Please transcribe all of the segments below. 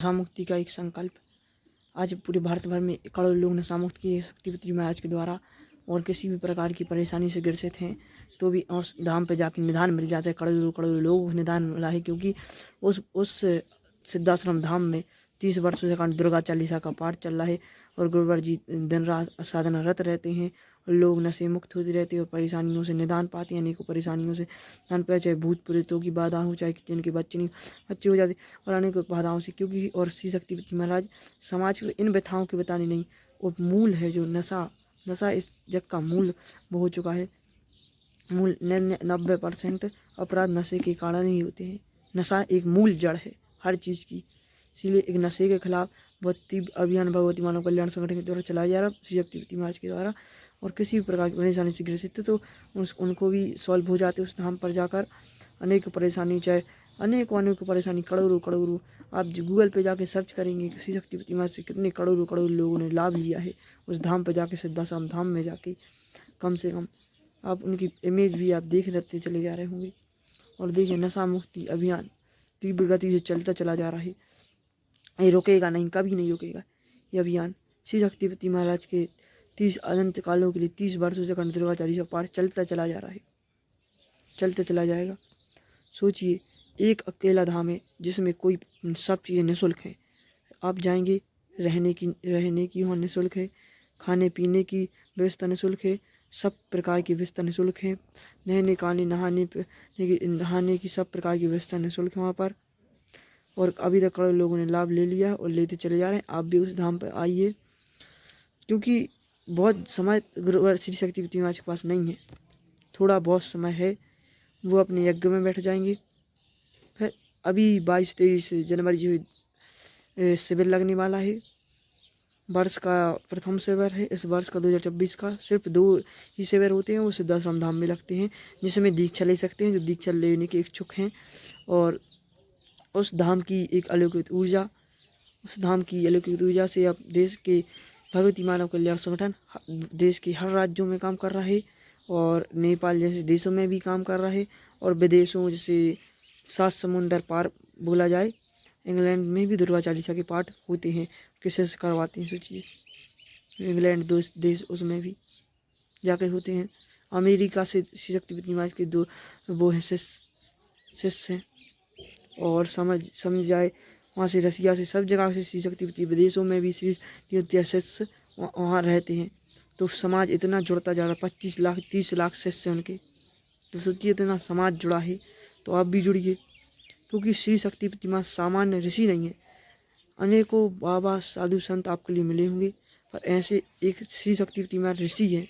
नशा मुक्ति का एक संकल्प। आज पूरे भारत भर में करोड़ों लोग नशा मुक्त की शक्तिपति महाराज के द्वारा और किसी भी प्रकार की परेशानी से ग्रसित हैं तो भी उस धाम पे जाकर निदान मिल जाता है। करोड़ों करोड़ों लोग निदान मिला है, क्योंकि उस सिद्धाश्रम धाम में 30 वर्षों से अखंड दुर्गा चालीसा का पाठ चल रहा है और गुरुवर जी दिन रात साधनारत रहते हैं और लोग नशे मुक्त होते रहते हैं और परेशानियों से निदान पाते हैं। अनेकों परेशानियों से निदान पाए, चाहे भूत प्रेतों की बाधा हो, चाहे जिनके बच्चे हो जाते और अनेकों बाधाओं से, क्योंकि और श्री शक्तिपति महाराज समाज को इन व्यथाओं के बताने नहीं, और मूल है जो नशा इस जग का मूल वो हो चुका है। मूल 90% अपराध नशे के कारण ही होते हैं। नशा एक मूल जड़ है हर चीज़ की, इसीलिए एक नशे के खिलाफ बहुत तीव्र अभियान भगवती मानव कल्याण संगठन के द्वारा चलाया जा रहा है, श्री शक्तिपति महाराज के द्वारा। और किसी भी प्रकार की परेशानी से ग्रसित तो उनको भी सॉल्व हो जाते उस धाम पर जाकर। अनेक परेशानी, चाहे अनेकों परेशानी, करोड़ों आप गूगल पे जाके सर्च करेंगे श्री शक्तिपति महाराज से कितने करोड़ों लोगों ने लाभ लिया है उस धाम पर जाके, सिद्धाश्रम धाम में जाके। कम से कम आप उनकी इमेज भी आप देख लेते चले जा रहे होंगे। और देखिए, नशा मुक्ति अभियान तीव्र गति से चलता चला जा रहा है, ये रुकेगा नहीं, कभी नहीं रुकेगा ये अभियान। श्री शक्तिपति महाराज के 30 अनंत कालों के लिए 30 वर्षों से अखंड दुर्गा चालीसा पाठ चलता चला जा रहा है, चलता चला जाएगा। सोचिए, एक अकेला धाम है जिसमें कोई सब चीज़ें निःशुल्क हैं। आप जाएंगे, रहने की वहाँ निःशुल्क है, खाने पीने की व्यवस्था निःशुल्क है, सब प्रकार की व्यवस्था निःशुल्क है, नहाने की सब प्रकार की व्यवस्था निःशुल्क है वहाँ पर। और अभी तक करोड़ों लोगों ने लाभ ले लिया और लेते चले जा रहे हैं। आप भी उस धाम पर आइए, क्योंकि बहुत समय गुरुवर श्री शक्तिपति महाराज के पास नहीं है, थोड़ा बहुत समय है, वो अपने यज्ञ में बैठ जाएंगे। फिर अभी 22-23 जनवरी जो शिविर लगने वाला है, वर्ष का प्रथम शिविर है इस वर्ष का 2024 का। सिर्फ 2 ही शिविर होते हैं, वो सिद्धाश्रम धाम में लगते हैं, जिसमें दीक्षा ले सकते हैं जो दीक्षा लेने के इच्छुक हैं। और उस धाम की एक अलौकिक ऊर्जा, उस धाम की अलौकिक ऊर्जा से अब देश के भगवती मानव कल्याण संगठन देश के हर राज्यों में काम कर रहा है और नेपाल जैसे देशों में भी काम कर रहा है और विदेशों जैसे 7 समुंदर पार बोला जाए, इंग्लैंड में भी दुर्गा चालीसा के पाठ होते हैं, किसी से करवाते हैं। सोचिए, इंग्लैंड देश उसमें भी जाकर होते हैं। अमेरिका से श्री शक्तिपति महाराज के 2 वो हैं शिष्य हैं, और समझ जाए वहाँ से रसिया से सब जगह से श्री शक्तिपति, विदेशों में भी श्री शिष्य वहाँ रहते हैं। तो समाज इतना जुड़ता जा रहा है, 25 लाख 30 लाख शिष्य उनके। तो सोचिए, इतना समाज जुड़ा है, तो आप भी जुड़िए, क्योंकि श्री शक्तिपति महाराज सामान्य ऋषि नहीं है। अनेकों बाबा साधु संत आपके लिए मिले होंगे, पर ऐसे एक श्री शक्तिपति महाराज ऋषि है,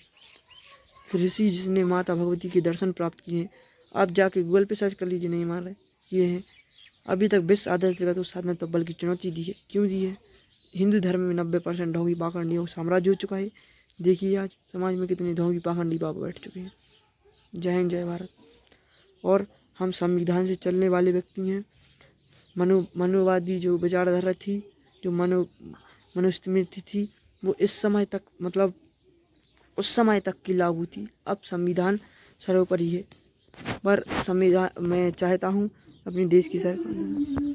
ऋषि जिसने माता भगवती के दर्शन प्राप्त किए हैं। आप जाके गूगल पे सर्च कर लीजिए, नहीं मार रहे, ये हैं। अभी तक विश्व आधारित जगत को साधना तब्बल की चुनौती दी है। क्यों दी है? हिंदू धर्म में 90% ढोंगी पाखंडियों का साम्राज्य हो चुका है। देखिए आज समाज में कितने ढोंगी पाखंडी बाबा बैठ चुके हैं। जय हिंद, जय भारत। और हम संविधान से चलने वाले व्यक्ति हैं। मनोवादी जो विचारधारा थी, जो मनुस्मृति थी, वो इस समय तक, मतलब उस समय तक की लागू थी। अब संविधान सर्वोपरि है, पर संविधान मैं चाहता हूँ अपने देश की सरकार